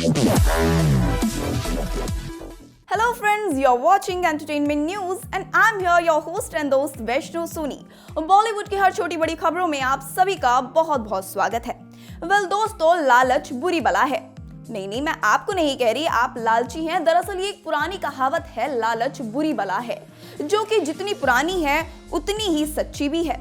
Hello friends, you're watching Entertainment News and I'm here your host and दोस्त वैष्णो सोनी। बॉलीवुड की हर छोटी बड़ी खबरों में आप सभी का बहुत बहुत स्वागत है। दोस्तों, लालच बुरी बला है। नहीं, मैं आपको नहीं कह रही आप लालची हैं। दरअसल ये एक पुरानी कहावत है, लालच बुरी बला है, जो कि जितनी पुरानी है उतनी ही सच्ची भी है।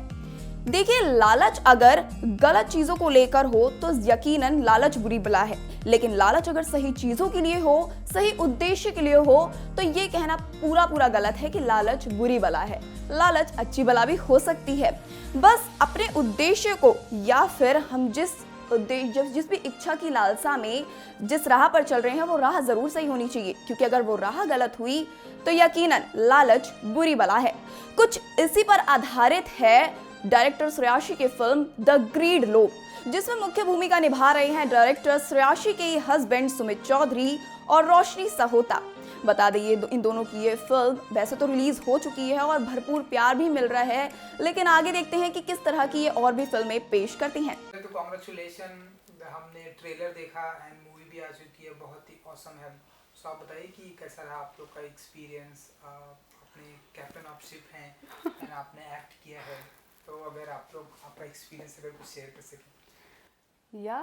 देखिए, लालच अगर गलत चीजों को लेकर हो तो यकीनन लालच बुरी बला है, लेकिन लालच अगर सही चीजों के लिए हो, सही उद्देश्य के लिए हो, तो ये कहना पूरा गलत है कि लालच बुरी बला है। लालच अच्छी बला भी हो सकती है। बस अपने उद्देश्य को या फिर हम जिस भी इच्छा की लालसा में जिस राह पर चल रहे हैं वो राह जरूर सही होनी चाहिए, क्योंकि अगर वो राह गलत हुई तो यकीनन लालच बुरी बला है। कुछ इसी पर आधारित है डायरेक्टर श्रेयाशी की फिल्म द ग्रीड लोग, जिसमें मुख्य भूमिका निभा रहे हैं डायरेक्टर श्रेयाशी के हस्बैंड सुमित चौधरी और रोशनी सहोता। बता दें, इन दोनों की ये फिल्म वैसे तो रिलीज हो चुकी है और भरपूर प्यार भी मिल रहा है, लेकिन आगे देखते हैं कि किस तरह की ये और भी फिल्में पेश करती हैं। तो कांग्रेचुलेशन, हमने ट्रेलर देखा एंड मूवी भी आ चुकी है, बहुत ही ऑसम है। तो आप बताइए कि कैसा रहा आप लोग का एक्सपीरियंस। अपने कैप्टन ऑफ शिप हैं एंड आपने एक्ट किया है, तो अगर आप लोग आपका एक्सपीरियंस अगर कुछ शेयर कर सकें। या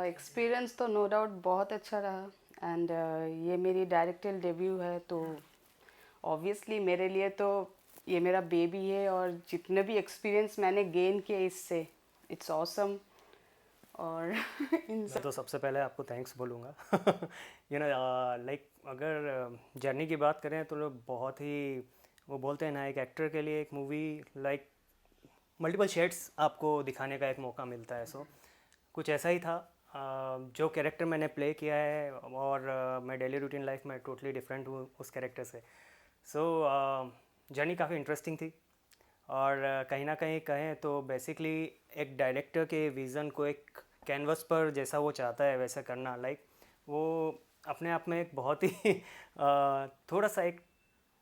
एक्सपीरियंस तो नो डाउट बहुत अच्छा रहा एंड ये मेरी डायरेक्टल डेब्यू है, तो ऑब्वियसली मेरे लिए तो ये मेरा बेबी है और जितने भी एक्सपीरियंस मैंने गेन किए इससे इट्स ऑसम। और मैं तो सबसे पहले आपको थैंक्स बोलूँगा। लाइक अगर जर्नी की बात करें तो बहुत ही वो बोलते हैं ना, एक एक्टर के लिए एक मूवी लाइक मल्टीपल शेड्स आपको दिखाने का एक मौका मिलता है। सो कुछ ऐसा ही था। जो कैरेक्टर मैंने प्ले किया है और मैं डेली रूटीन लाइफ में टोटली डिफरेंट हूँ उस कैरेक्टर से। सो जर्नी काफ़ी इंटरेस्टिंग थी और कहीं ना कहीं कहें तो बेसिकली एक डायरेक्टर के विज़न को एक कैनवस पर जैसा वो चाहता है वैसा करना, लाइक वो अपने आप में एक बहुत ही थोड़ा सा एक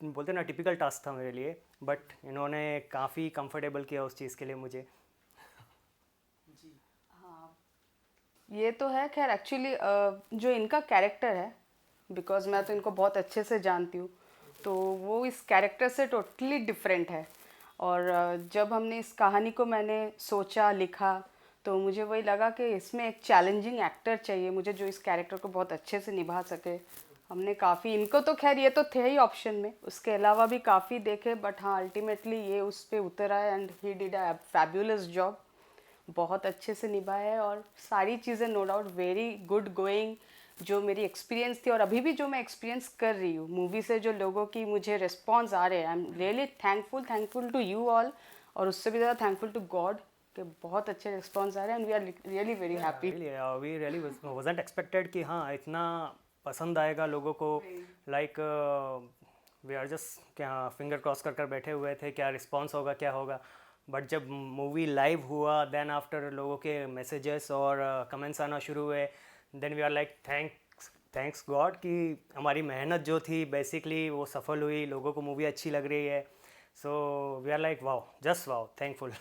बोलते हैं ना टिपिकल टास्क था मेरे लिए, बट इन्होंने काफ़ी कंफर्टेबल किया उस चीज़ के लिए मुझे। हाँ, ये तो है। खैर एक्चुअली जो इनका कैरेक्टर है, बिकॉज मैं तो इनको बहुत अच्छे से जानती हूँ, तो वो इस कैरेक्टर से टोटली डिफरेंट है। और जब हमने इस कहानी को मैंने सोचा लिखा तो मुझे वही लगा कि इसमें एक चैलेंजिंग एक्टर चाहिए मुझे, जो इस कैरेक्टर को बहुत अच्छे से निभा सके। हमने काफ़ी, इनको तो खैर ये तो थे ही ऑप्शन में, उसके अलावा भी काफ़ी देखे, बट हाँ अल्टीमेटली ये उस पर उतर आए and he did a fabulous job. बहुत अच्छे से निभाया है और सारी चीज़ें no doubt very good going. जो मेरी एक्सपीरियंस थी और अभी भी जो मैं एक्सपीरियंस कर रही हूँ मूवी से, जो लोगों की मुझे रिस्पॉन्स आ रहे हैं, I am really thankful to you all, और उससे भी ज़्यादा थैंकफुल टू गॉड कि बहुत अच्छे रिस्पॉन्स आ रहे हैं and we are really very happy. We really wasn't expected कि हाँ इतना पसंद आएगा लोगों को। लाइक वी आर जस्ट क्या फिंगर क्रॉस कर बैठे हुए थे क्या रिस्पॉन्स होगा क्या होगा, बट जब मूवी लाइव हुआ देन आफ्टर लोगों के मैसेजेस और कमेंट्स आना शुरू हुए, then we are like thanks God कि हमारी मेहनत जो थी बेसिकली वो सफल हुई, लोगों को मूवी अच्छी लग रही है। So we are like wow, just wow, thankful.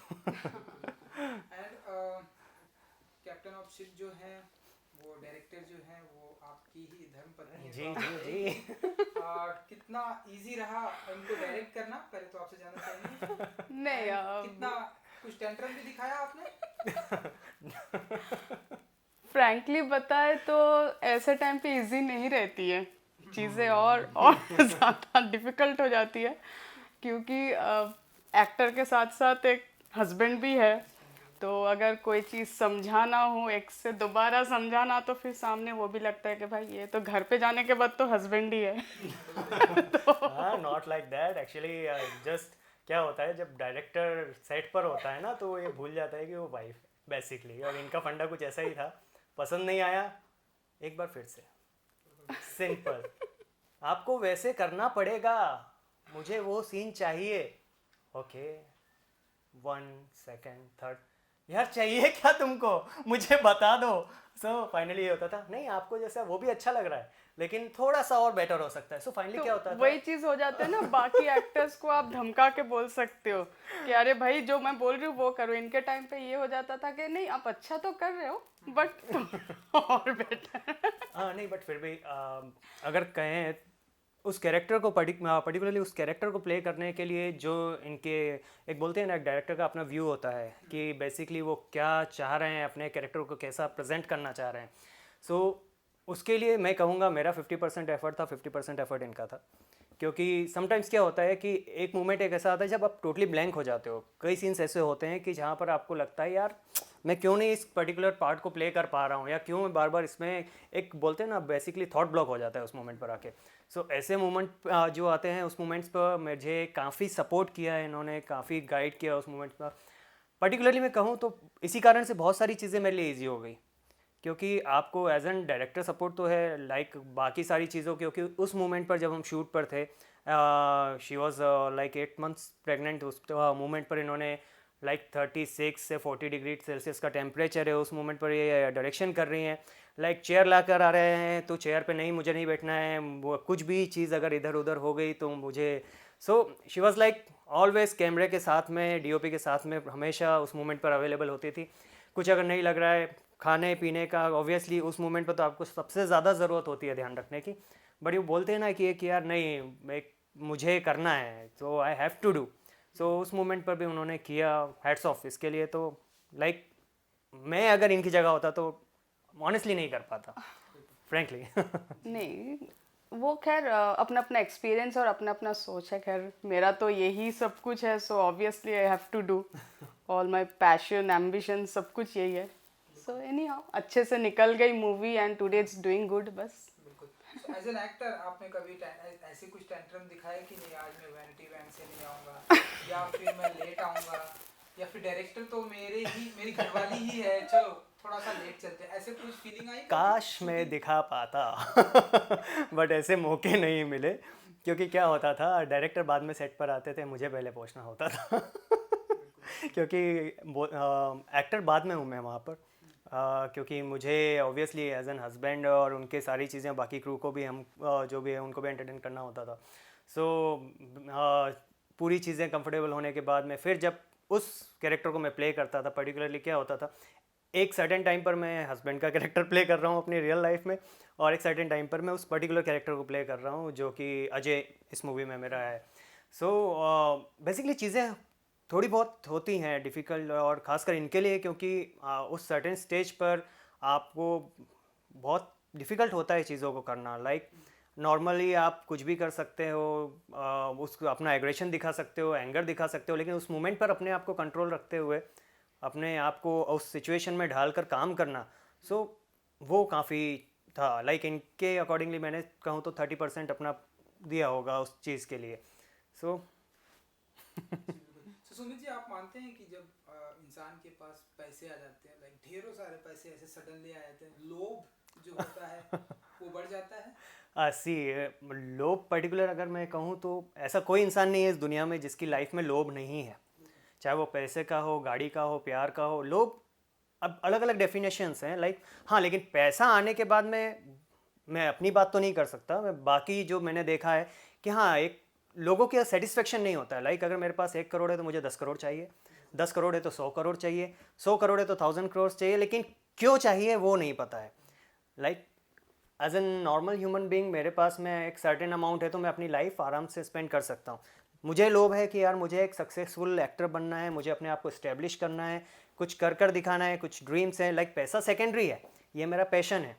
Captain of ship जो है वो डायरेक्टर जो है वो आपकी ही धर्मपत्नी है। जी। कितना इजी रहा इनको डायरेक्ट करना, पहले तो आपसे जानना चाहेंगे। नहीं, कितना कुछ टेंट्रम भी दिखाया आपने? फ्रैंकली बताए तो ऐसे टाइम पे इजी नहीं रहती है चीज़ें, और ज़्यादा डिफ़िकल्ट हो जाती है, क्योंकि एक्टर के साथ साथ एक हस्बैंड भी है, तो अगर कोई चीज़ समझाना हो एक से दोबारा समझाना तो फिर सामने वो भी लगता है कि भाई ये तो घर पे जाने के बाद तो हस्बैंड ही है। Not like that actually. Just क्या होता है जब डायरेक्टर सेट पर होता है ना, तो वो ये भूल जाता है कि वो वाइफ है बेसिकली, और इनका फंडा कुछ ऐसा ही था। पसंद नहीं आया, एक बार फिर से सिंपल, आपको वैसे करना पड़ेगा, मुझे वो सीन चाहिए। ओके, 1 सेकेंड 3 यार चाहिए क्या तुमको, मुझे बता दो। सो फाइनली ये होता था, नहीं आपको जैसा वो भी अच्छा लग रहा है लेकिन थोड़ा सा और बेटर हो सकता है। सो फाइनली क्या होता है, वही चीज हो जाता है ना, बाकी एक्टर्स को आप धमका के बोल सकते हो कि अरे भाई जो मैं बोल रही हूँ वो करो। इनके टाइम पे ये हो जाता था कि नहीं आप अच्छा तो कर रहे हो बट और बेटर। हाँ नहीं बट फिर भी अगर कहें उस कैरेक्टर को पर्टिकुलरली उस कैरेक्टर को प्ले करने के लिए जो इनके एक बोलते हैं ना एक डायरेक्टर का अपना व्यू होता है कि बेसिकली वो क्या चाह रहे हैं, अपने कैरेक्टर को कैसा प्रेजेंट करना चाह रहे हैं। सो उसके लिए मैं कहूँगा मेरा 50% एफर्ट था, 50% एफर्ट इनका था। क्योंकि समटाइम्स क्या होता है कि एक मोमेंट एक ऐसा आता है जब आप टोटली ब्लैंक हो जाते हो। कई सीन्स ऐसे होते हैं कि जहाँ पर आपको लगता है यार मैं क्यों नहीं इस पर्टिकुलर पार्ट को प्ले कर पा रहा हूँ, या क्यों मैं बार बार इसमें एक बोलते हैं ना बेसिकली थॉट ब्लॉक हो जाता है उस मोमेंट पर आके। सो ऐसे मोमेंट जो आते हैं उस मोमेंट्स पर मुझे काफ़ी सपोर्ट किया है इन्होंने, काफ़ी गाइड किया उस मोमेंट पर। पर्टिकुलरली मैं कहूँ तो इसी कारण से बहुत सारी चीज़ें मेरे लिए ईजी हो गई, क्योंकि आपको एज एन डायरेक्टर सपोर्ट तो है लाइक बाकी सारी चीज़ों, क्योंकि उस मोमेंट पर जब हम शूट पर थे she was like 8 months pregnant. उस मोमेंट पर इन्होंने लाइक 36 से 40 डिग्री सेल्सियस का टेम्परेचर है, उस मोमेंट पर ये डायरेक्शन कर रही हैं। लाइक चेयर ला कर आ रहे हैं तो चेयर पे नहीं, मुझे नहीं बैठना है, वो कुछ भी चीज़ अगर इधर उधर हो गई तो मुझे। So she was like always कैमरे के साथ में, डीओपी के साथ में हमेशा उस मोमेंट पर अवेलेबल होती थी। कुछ अगर नहीं लग रहा है खाने पीने का, ऑब्वियसली उस मोमेंट पर तो आपको सबसे ज़्यादा ज़रूरत होती है ध्यान रखने की, बट ये बोलते हैं ना कि यार नहीं मुझे करना है तो आई हैव टू डू। सो उस मोमेंट पर भी उन्होंने किया, हैट्स ऑफ इसके लिए। तो लाइक मैं अगर इनकी जगह होता तो ऑनेस्टली नहीं कर पाता फ्रेंकली। नहीं, वो खैर अपना अपना एक्सपीरियंस और अपना अपना सोच है। खैर मेरा तो यही सब कुछ है, so obviously I have to do all my passion, ambition, सब कुछ यही है। सो एनी हाउ अच्छे से निकल गई movie and today it's doing good बस। बिल्कुल। एज एन एक्टर आपने कभी ऐसे कुछ टेंट्रम दिखाया कि नहीं आज मैं वैनिटी वैन से नहीं आऊँगा, या फिर मैं लेट आऊँगा, या फिर डायरेक्टर तो मेरी घरवाली ही है, चलो थोड़ा सा लेट चलते हैं, ऐसे कुछ फीलिंग आई? काश मैं दिखा पाता बट ऐसे मौके नहीं मिले, क्योंकि क्या होता था डायरेक्टर बाद में सेट पर आते थे, मुझे पहले पहुंचना होता था क्योंकि एक्टर बाद में हूँ मैं वहाँ पर। क्योंकि मुझे ऑब्वियसली एज एन हस्बैंड और उनके सारी चीज़ें बाकी क्रू को भी हम जो भी है उनको भी एंटरटेन करना होता था। सो पूरी चीज़ें कंफर्टेबल होने के बाद में फिर जब उस कैरेक्टर को मैं प्ले करता था, पर्टिकुलरली क्या होता था एक सर्टेन टाइम पर मैं हस्बैंड का कैरेक्टर प्ले कर रहा हूँ अपनी रियल लाइफ में, और एक सर्टेन टाइम पर मैं उस पर्टिकुलर कैरेक्टर को प्ले कर रहा हूँ जो कि अजय इस मूवी में मेरा है। सो बेसिकली चीज़ें थोड़ी बहुत होती हैं डिफ़िकल्ट, और ख़ासकर इनके लिए, क्योंकि उस सर्टेन स्टेज पर आपको बहुत डिफ़िकल्ट होता है चीज़ों को करना। लाइक नॉर्मली आप कुछ भी कर सकते हो, उसको अपना एग्रेशन दिखा सकते हो, एंगर दिखा सकते हो, लेकिन उस मोमेंट पर अपने आप को कंट्रोल रखते हुए अपने आप को उस सिचुएशन में ढालकर काम करना, सो वो काफ़ी था। लाइक इनके अकॉर्डिंगली मैंने कहूँ तो 30% अपना दिया होगा उस चीज़ के लिए। सो तो सुमित जी, आप मानते हैं कि जब इंसान के पास पैसे आ जाते हैं, लाइक ढेरों सारे पैसे ऐसे सडनली आ जाते हैं, लोभ जो होता है वो बढ़ जाता है? सी लोभ पर्टिकुलर अगर मैं कहूँ तो ऐसा कोई इंसान नहीं है इस दुनिया में जिसकी लाइफ में लोभ नहीं है, चाहे वो पैसे का हो, गाड़ी का हो, प्यार का हो। लोभ अब अलग अलग डेफिनेशंस हैं लाइक, हाँ, लेकिन पैसा आने के बाद में मैं अपनी बात तो नहीं कर सकता, मैं बाकी जो मैंने देखा है कि हाँ एक लोगों के सेटिस्फेक्शन नहीं होता है। लाइक अगर मेरे पास 1 करोड़ है तो मुझे 10 करोड़ चाहिए, 10 करोड़ है तो 100 करोड़ चाहिए, 100 करोड़ है तो 1000 करोड़ चाहिए, लेकिन क्यों चाहिए वो नहीं पता है। Like as an normal human being मेरे पास में एक सर्टेन अमाउंट है तो मैं अपनी लाइफ आराम से स्पेंड कर सकता हूँ। मुझे लोभ है कि यार मुझे एक सक्सेसफुल एक्टर बनना है, मुझे अपने आप को इस्टेब्लिश करना है, कुछ कर कर दिखाना है, कुछ ड्रीम्स हैं। लाइक पैसा सेकेंडरी है, ये मेरा पैशन है।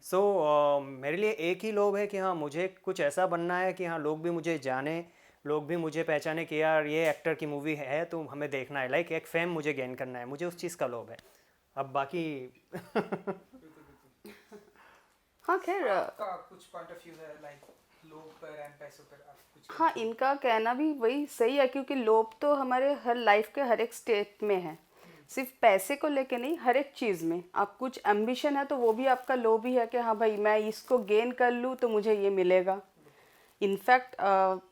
सो मेरे लिए एक ही लोभ है कि हाँ मुझे कुछ ऐसा बनना है कि हाँ लोग भी मुझे जाने, लोग भी मुझे पहचाने कि यार ये एक्टर की मूवी है तो हमें देखना है। लाइक एक फेम मुझे गेन करना है, मुझे उस चीज़ का लोभ है। अब बाकी हाँ खैर आपका कुछ पॉइंट ऑफ व्यू है लाइक लोभ पर एंड पैसों पर, आप कुछ? हाँ, इनका कहना भी वही सही है, क्योंकि लोभ तो हमारे हर लाइफ के हर एक स्टेट में है, सिर्फ पैसे को लेके नहीं, हर एक चीज़ में। आप कुछ एम्बिशन है तो वो भी आपका लोभ ही है कि हाँ भाई मैं इसको गेन कर लूँ तो मुझे ये मिलेगा। इनफैक्ट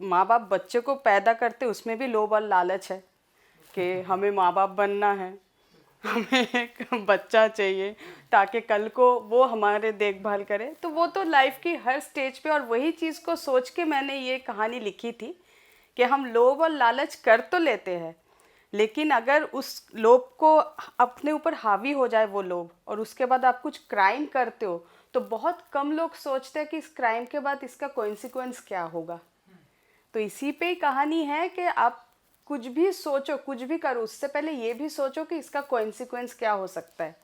माँ बाप बच्चे को पैदा करते उसमें भी लोभ और लालच है कि हमें माँ बाप बनना है, हमें एक बच्चा चाहिए ताकि कल को वो हमारे देखभाल करे। तो वो तो लाइफ की हर स्टेज पे, और वही चीज़ को सोच के मैंने ये कहानी लिखी थी कि हम लोभ और लालच कर तो लेते हैं, लेकिन अगर उस लोभ को अपने ऊपर हावी हो जाए वो लोभ, और उसके बाद आप कुछ क्राइम करते हो, तो बहुत कम लोग सोचते हैं कि इस क्राइम के बाद इसका कॉन्सिक्वेंस क्या होगा। तो इसी पे ही कहानी है कि आप कुछ भी सोचो, कुछ भी करो, उससे पहले ये भी सोचो कि इसका कॉन्सिक्वेंस क्या हो सकता है।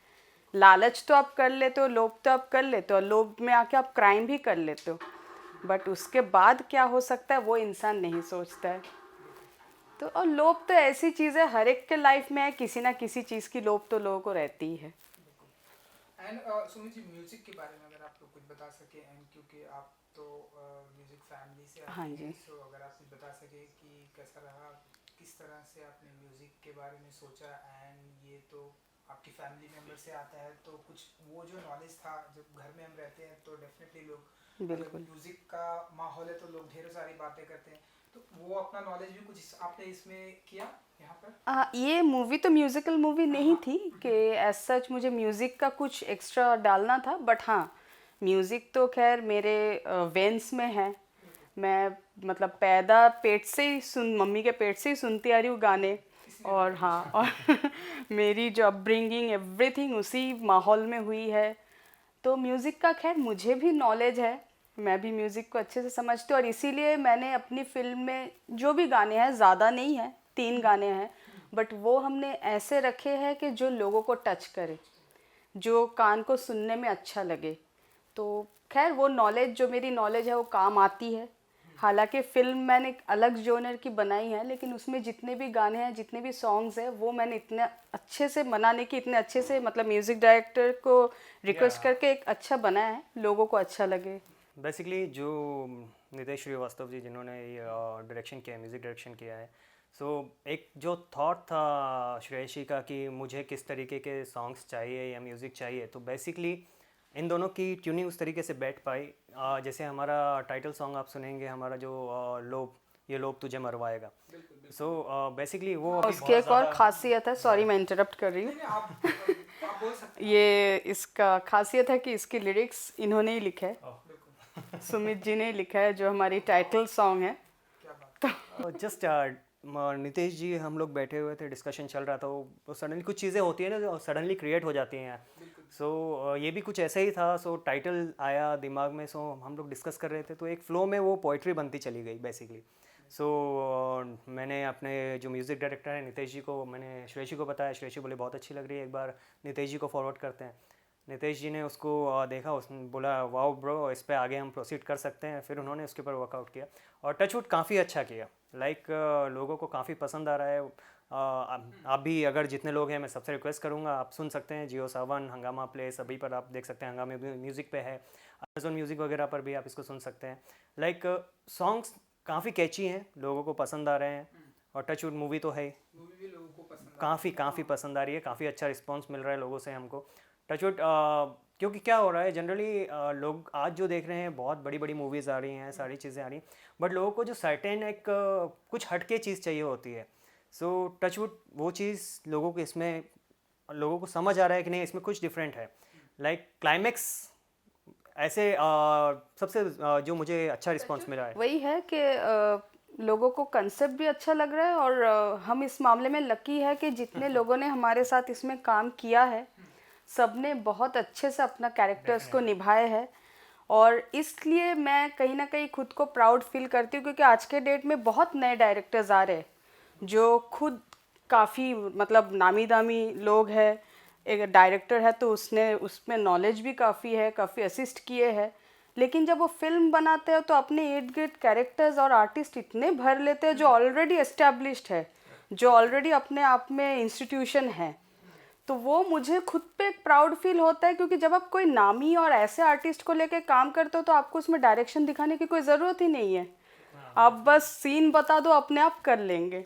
लालच तो आप कर लेते हो, लोभ तो आप कर लेते हो, और लोभ में आके आप क्राइम भी कर लेते हो, बट उसके बाद क्या हो सकता है वो इंसान नहीं सोचता है। तो और लोभ तो ऐसी चीज़ है, हर एक के लाइफ में है, किसी ना किसी चीज़ की लोभ तो लोगों को रहती ही है। एंड सुमित जी, म्यूजिक के बारे में अगर आप लोग कुछ बता सके, एंड क्योंकि आप तो म्यूजिक फैमिली से आते हाँ हैं, जी। सो अगर आप कुछ बता सके कि कैसा रहा, किस तरह से आपने म्यूजिक के बारे में सोचा, एंड ये तो आपकी फैमिली मेंबर से आता है, तो कुछ वो जो नॉलेज था, जब घर में हम रहते हैं तो डेफिनेटली लोग, अगर बिल्कुल। म्यूजिक का माहौल है तो लोग ढेर सारी बातें करते हैं, तो वो अपना नॉलेज भी कुछ आपने इसमें किया यहाँ पर? ये मूवी तो म्यूज़िकल मूवी नहीं थी कि एज सच मुझे म्यूज़िक का कुछ एक्स्ट्रा डालना था, बट हाँ, म्यूज़िक तो खैर मेरे वेन्स में है। मैं मतलब पैदा पेट से ही मम्मी के पेट से ही सुनती आ रही हूँ गाने, और हाँ, और मेरी जो अपब्रिंगिंग एवरीथिंग उसी माहौल में हुई है। तो म्यूज़िक का खैर मुझे भी नॉलेज है, मैं भी म्यूज़िक को अच्छे से समझती हूँ, और इसीलिए मैंने अपनी फ़िल्म में जो भी गाने हैं, ज़्यादा नहीं है, 3 गाने हैं, बट वो हमने ऐसे रखे हैं कि जो लोगों को टच करे, जो कान को सुनने में अच्छा लगे। तो खैर वो नॉलेज, जो मेरी नॉलेज है वो काम आती है। हालांकि फ़िल्म मैंने एक अलग जोनर की बनाई है, लेकिन उसमें जितने भी गाने हैं, जितने भी सॉन्ग्स हैं, वो मैंने इतने अच्छे से बनाने की, इतने अच्छे से मतलब म्यूज़िक डायरेक्टर को रिक्वेस्ट करके एक अच्छा बनाया है, लोगों को अच्छा लगे। बेसिकली जो नितेश श्रीवास्तव जी जिन्होंने ये डायरेक्शन किया है, म्यूज़िक डायरेक्शन किया है, सो एक जो थॉट था श्रेयसी का कि मुझे किस तरीके के सॉन्ग्स चाहिए या म्यूज़िक चाहिए, तो बेसिकली इन दोनों की ट्यूनिंग उस तरीके से बैठ पाई। जैसे हमारा टाइटल सॉन्ग आप सुनेंगे, हमारा जो लोभ, ये लोभ तुझे मरवाएगा, सो बेसिकली वो अभी उसकी एक और खासियत है, सॉरी मैं इंटरप्ट कर रही हूँ, नहीं, आप बोल सकते ये इसका खासियत है कि इसके लिरिक्स इन्होंने ही लिखे हैं, हैं। बिल्कुल, सुमित जी ने लिखा है, जो हमारी टाइटल सॉन्ग है। क्या बात। जस्ट नितेश जी, हम लोग बैठे हुए थे, डिस्कशन चल रहा था, वो सडनली कुछ चीज़ें होती हैं ना जो सडनली क्रिएट हो जाती हैं। सो ये भी कुछ ऐसा ही था। सो टाइटल आया दिमाग में, सो हम लोग डिस्कस कर रहे थे, तो एक फ़्लो में वो पोइट्री बनती चली गई बेसिकली। सो मैंने अपने जो म्यूज़िक डायरेक्टर है नितेश जी को, मैंने श्रेयसी को बताया, श्रेयसी बोले बहुत अच्छी लग रही है, एक बार नितेश जी को फॉरवर्ड करते हैं। नितेश जी ने उसको देखा, उसने बोला वाओ ब्रो, इस पे आगे हम प्रोसीड कर सकते हैं। फिर उन्होंने उसके ऊपर वर्कआउट किया और टचवुड काफ़ी अच्छा किया। लाइक लोगों को काफ़ी पसंद आ रहा है। आप भी अगर जितने लोग हैं, मैं सबसे रिक्वेस्ट करूँगा, आप सुन सकते हैं जियो सावन, हंगामा प्ले, सभी पर आप देख सकते हैं, हंगामा म्यूज़िक पे है, अमेजोन म्यूज़िक वगैरह पर भी आप इसको सुन सकते हैं। लाइक सॉन्ग्स काफ़ी कैची हैं, लोगों को पसंद आ रहे हैं, और टचवुड मूवी तो है ही, मूवी भी लोगों को पसंद काफ़ी पसंद आ रही है, काफ़ी अच्छा रिस्पॉन्स मिल रहा है लोगों से हमको। टचवुड क्योंकि क्या हो रहा है जनरली, लोग आज जो देख रहे हैं, बहुत बड़ी बड़ी मूवीज़ आ रही हैं, सारी चीज़ें आ रही हैं, बट लोगों को जो सर्टेन एक कुछ हटके चीज़ चाहिए होती है। सो टचवुड वो चीज़ लोगों को इसमें, लोगों को समझ आ रहा है कि नहीं, इसमें कुछ डिफरेंट है। लाइक क्लाइमैक्स ऐसे सबसे जो मुझे अच्छा रिस्पॉन्स मिला है। वही है कि लोगों को कंसेप्ट भी अच्छा लग रहा है, और हम इस मामले में लकी है कि जितने लोगों ने हमारे साथ इसमें काम किया है, सब ने बहुत अच्छे से अपना कैरेक्टर्स को निभाए है, और इसलिए मैं कहीं ना कहीं खुद को प्राउड फील करती हूँ, क्योंकि आज के डेट में बहुत नए डायरेक्टर्स आ रहे हैं जो खुद काफ़ी मतलब नामी दामी लोग हैं। एक डायरेक्टर है तो उसने उसमें नॉलेज भी काफ़ी है, काफ़ी असिस्ट किए हैं, लेकिन जब वो फिल्म बनाते हैं तो अपने इर्द गिर्द कैरेक्टर्स और आर्टिस्ट इतने भर लेते हैं जो ऑलरेडी एस्टेब्लिश्ड है, जो ऑलरेडी अपने आप में इंस्टीट्यूशन है। तो वो मुझे खुद पे एक प्राउड फील होता है, क्योंकि जब आप कोई नामी और ऐसे आर्टिस्ट को लेके काम करते हो तो आपको उसमें डायरेक्शन दिखाने की कोई ज़रूरत ही नहीं है, आप बस सीन बता दो, अपने आप कर लेंगे।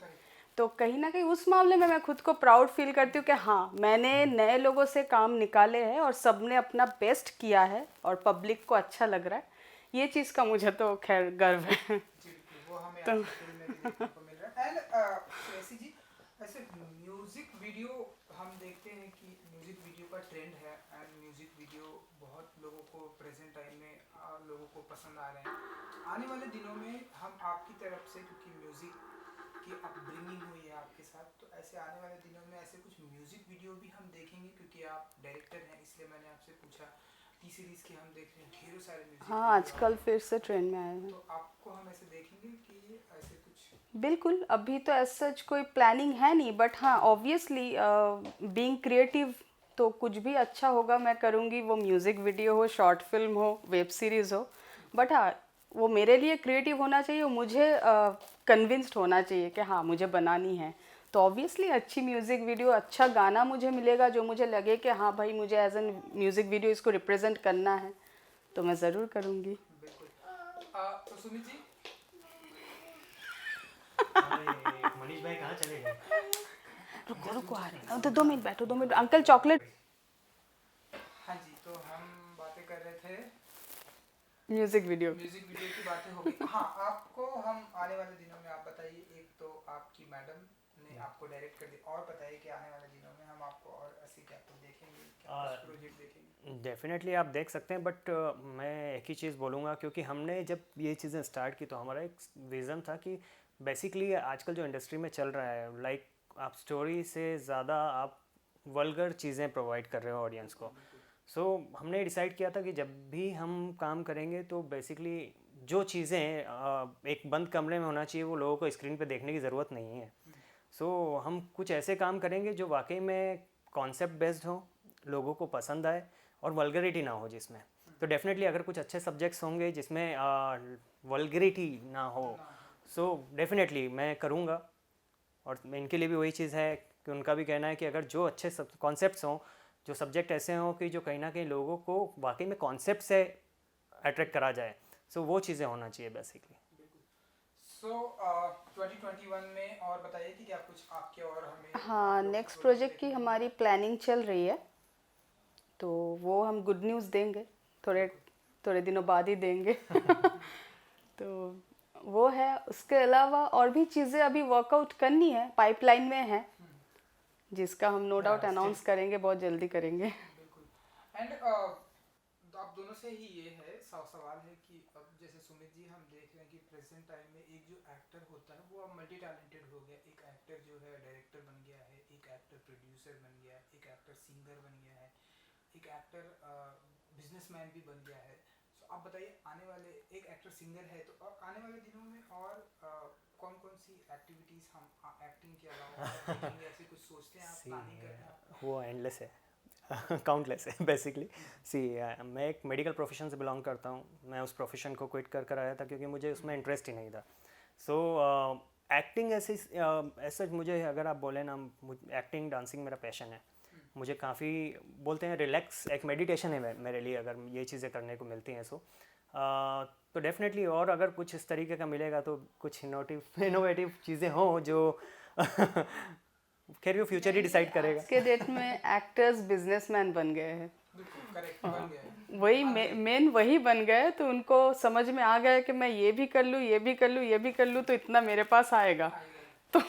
तो कहीं ना कहीं उस मामले में मैं खुद को प्राउड फील करती हूँ कि हाँ, मैंने नए लोगों से काम निकाले हैं और सबने अपना बेस्ट किया है और पब्लिक को अच्छा लग रहा है। ये चीज़ का मुझे तो खैर गर्व है। जी, बिल्कुल, वो हमें आपकी फिल्म में भी देखने को मिल रहा है। एंड श्रेयसी जी, ऐसे म्यूजिक वीडियो हम देखते हैं कि म्यूजिक वीडियो का ट्रेंड है, एंड म्यूजिक वीडियो बहुत लोगों को प्रेजेंट टाइम में लोगों को पसंद आ रहे हैं। आने वाले दिनों में हम आपकी तरफ से, क्योंकि म्यूजिक की अपब्रिंगिंग हुई है आपके साथ, तो ऐसे आने वाले दिनों में ऐसे कुछ म्यूजिक वीडियो भी हम देखेंगे, क्योंकि आप डायरेक्टर हैं इसलिए मैंने आपसे पूछा। टी सीरीज के हम देख रहे हैं ढेरों सारे म्यूजिक हाँ, वीडियो आजकल फिर से ट्रेंड में आए हैं। तो आपको हम ऐसे देखेंगे कि ऐसे कुछ। बिल्कुल, अभी तो एज सच कोई प्लानिंग है नहीं, बट हाँ ऑब्वियसली बीइंग क्रिएटिव तो कुछ भी अच्छा होगा मैं करूँगी, वो म्यूज़िक वीडियो हो, शॉर्ट फिल्म हो, वेब सीरीज़ हो। बट हाँ, वो मेरे लिए क्रिएटिव होना चाहिए, वो मुझे कन्विंस्ड होना चाहिए कि हाँ मुझे बनानी है। तो ऑब्वियसली अच्छी म्यूज़िक वीडियो, अच्छा गाना मुझे मिलेगा जो मुझे लगे कि हाँ भाई मुझे एज एन म्यूज़िक वीडियो इसको रिप्रेजेंट करना है, तो मैं ज़रूर करूँगी। बिल्कुल। तो सुमित जी, अरे मनीष भाई कहाँ चले गए? रुको रुको आ रहे हैं, तो 2 मिनट बैठो, 2 मिनट। Uncle chocolate. हाँ जी, तो हम बातें कर रहे थे, म्यूज़िक वीडियो। म्यूजिक वीडियो की बातें हो गई। हाँ, आपको हम आने वाले दिनों में, आप बताइए, एक तो आपकी मैडम ने आपको डायरेक्ट कर दिया, और बताइए कि आने वाले दिनों में हम आपको और ऐसे क्या तो देखेंगे, क्या प्रोजेक्ट देखेंगे? डेफिनेटली आप देख सकते हैं, बट मैं एक ही चीज़ बोलूँगा, क्योंकि हमने जब ये चीज़ें स्टार्ट की तो हमारा एक विज़न था कि बेसिकली आजकल जो इंडस्ट्री में चल रहा है, लाइक आप स्टोरी से ज़्यादा आप वल्गर चीज़ें प्रोवाइड कर रहे हो ऑडियंस को। सो हमने डिसाइड किया था कि जब भी हम काम करेंगे तो बेसिकली जो चीज़ें एक बंद कमरे में होना चाहिए वो लोगों को स्क्रीन पे देखने की ज़रूरत नहीं है। सो हम कुछ ऐसे काम करेंगे जो वाकई में कॉन्सेप्ट बेस्ड हो, लोगों को पसंद आए और वल्गरिटी ना हो जिसमें। तो डेफिनेटली अगर कुछ अच्छे सब्जेक्ट्स होंगे जिसमें वल्गरिटी ना हो, सो डेफिनेटली मैं करूँगा। और इनके लिए भी वही चीज़ है कि उनका भी कहना है कि अगर जो अच्छे कॉन्सेप्ट्स हों, जो सब्जेक्ट ऐसे हों कि जो कहीं ना कहीं लोगों को वाकई में कॉन्सेप्ट से अट्रैक्ट करा जाए, सो वो चीज़ें होना चाहिए बेसिकली। सो 2021 में और बताइए कि क्या कुछ आपके और हमें हाँ, नेक्स्ट प्रोजेक्ट की हमारी प्लानिंग चल रही है, तो वो हम गुड न्यूज़ देंगे, थोड़े दिनों बाद ही देंगे। तो वो है। उसके अलावा और भी चीज़ें अभी वर्कआउट करनी है, पाइपलाइन में है, जिसका हम नो डाउट अनाउंस करेंगे, बहुत जल्दी करेंगे। बिल्कुल। एंड आप दोनों से ही ये है सवाल है कि अब जैसे सुमित जी, हम देख रहे हैं कि प्रेजेंट टाइम में एक जो एक्टर होता है वो अब मल्टी टैलेंटेड हो गया। एक एक्टर जो है डायरेक्टर बन गया है, एक एक्टर प्रोड्यूसर बन गया है, एक एक्टर सिंगर बन गया है, एक एक्टर बिजनेसमैन भी बन गया है। सो आप बताइए, आने वाले, एक एक्टर सिंगर है, तो आने वाले दिनों में और कौन कौन सी एक्टिविटीज़ हम एक्टिंग के अलावा और देखेंगे? ऐसे कुछ सोचते हैं आप, प्लानिंग करते हैं आप? वो एंडलेस है, काउंटलेस है बेसिकली। सी मैं एक मेडिकल प्रोफेशन से बिलोंग करता हूँ। मैं उस प्रोफेशन को क्विट कर आया था क्योंकि मुझे उसमें इंटरेस्ट ही नहीं था। सो एक्टिंग ऐसे मुझे अगर आप बोले ना, एक्टिंग डांसिंग मेरा पैशन है। मुझे काफ़ी बोलते हैं रिलैक्स, एक मेडिटेशन है मेरे लिए अगर ये चीज़ें करने को मिलती हैं। सो तो डेफिनेटली और अगर कुछ इस तरीके का मिलेगा तो कुछ इनोवेटिव चीज़ें हों जो खैर वो फ्यूचर ही डिसाइड करेगा। आज के डेट में एक्टर्स बिजनेसमैन बन गए हैं, बिल्कुल करेक्ट, बन गया है। वही मेन वही बन गए, तो उनको समझ में आ गया कि मैं ये भी कर लूँ, ये भी कर लूँ, ये भी कर लूँ, तो इतना मेरे पास आएगा। तो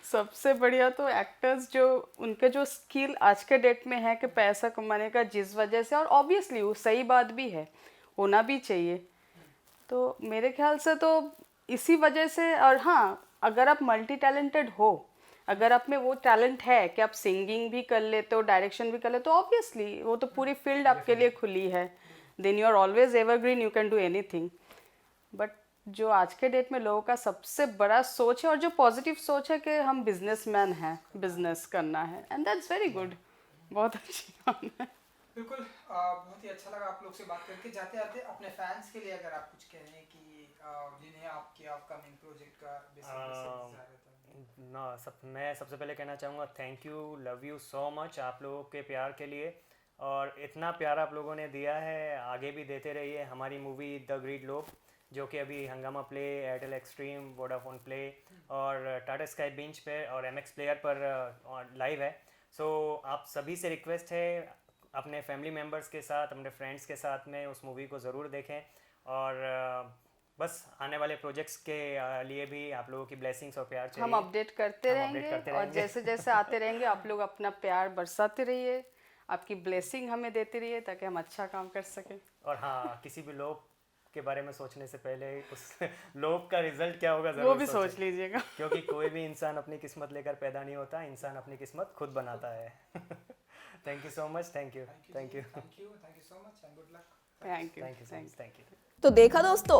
सबसे बढ़िया तो एक्टर्स जो उनके जो स्किल आज के डेट में है कि पैसा कमाने का, जिस वजह से, और ऑब्वियसली वो सही बात भी है, होना भी चाहिए। तो मेरे ख्याल से तो इसी वजह से। और हाँ, अगर आप मल्टी टैलेंटेड हो, अगर आप में वो टैलेंट है कि आप सिंगिंग भी कर लेते हो, डायरेक्शन भी कर लेते हो, ऑब्वियसली वो तो पूरी फील्ड आपके लिए खुली है। Then you are always evergreen, you can do anything. But जो आज के डेट में लोगों का सबसे बड़ा सोच है, और जो पॉजिटिव सोच है कि हम बिजनेसमैन हैं, बिजनेस करना है, एंड दैट्स वेरी गुड। बहुत अच्छी बात है। बिल्कुल, बहुत ही अच्छा लगा आप लोग से बात करके। जाते जाते अपने फैंस के लिए अगर आप कुछ कहें कि जिन्हें आपके अपकमिंग प्रोजेक्ट का मैं सबसे पहले कहना चाहूँगा thank you, love you so much आप लोगों के प्यार के लिए। और इतना प्यार आप लोगों ने दिया है, आगे भी देते रहिए। हमारी मूवी द ग्रेट लोग, जो कि अभी हंगामा play, Airtel extreme, Vodafone play और टाटा स्काई बिंच पे और एमएक्स प्लेयर पर लाइव है। सो आप सभी से रिक्वेस्ट है, अपने फैमिली मेम्बर्स के साथ, अपने फ्रेंड्स के साथ में उस मूवी को ज़रूर देखें। और बस आने वाले प्रोजेक्ट्स के लिए भी आप लोगों की ब्लेसिंग्स और प्यार चाहिए। हम अपडेट करते रहेंगे, और जैसे जैसे आते रहेंगे आप लोग अपना प्यार बरसाते रहिए, आपकी ब्लेसिंग हमें देते रहिए, ताकि हम अच्छा काम कर सकें। और हाँ, किसी भी लोग के बारे में सोचने से पहले उस लोभ का रिजल्ट क्या होगा वो जरूर भी सोच सोचें। लीजिएगा। क्योंकि कोई भी इंसान अपनी किस्मत लेकर पैदा नहीं होता, इंसान अपनी किस्मत खुद बनाता है। Thank you so much, thank you thank you so much and good luck. Thank you thank you so much, thank you. तो देखा दोस्तों,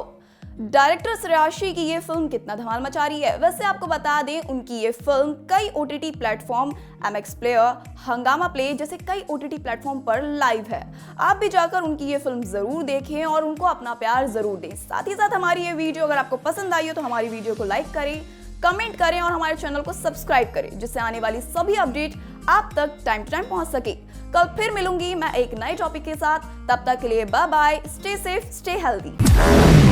डायरेक्टर श्रेयाशी की ये फिल्म कितना धमाल मचा रही है। वैसे आपको बता दें, उनकी ये फिल्म कई OTT प्लेटफॉर्म, MX प्लेयर, हंगामा प्ले जैसे कई OTT प्लेटफॉर्म पर लाइव है। आप भी जाकर उनकी ये फिल्म जरूर देखें और उनको अपना प्यार जरूर दें। साथ ही साथ हमारी ये वीडियो अगर आपको पसंद आई हो तो हमारी वीडियो को लाइक करें, कमेंट करें और हमारे चैनल को सब्सक्राइब करें, जिससे आने वाली सभी अपडेट आप तक टाइम टू टाइम पहुंच सके। कल फिर मिलूंगी मैं एक नए टॉपिक के साथ। तब तक के लिए bye bye, stay safe, stay healthy.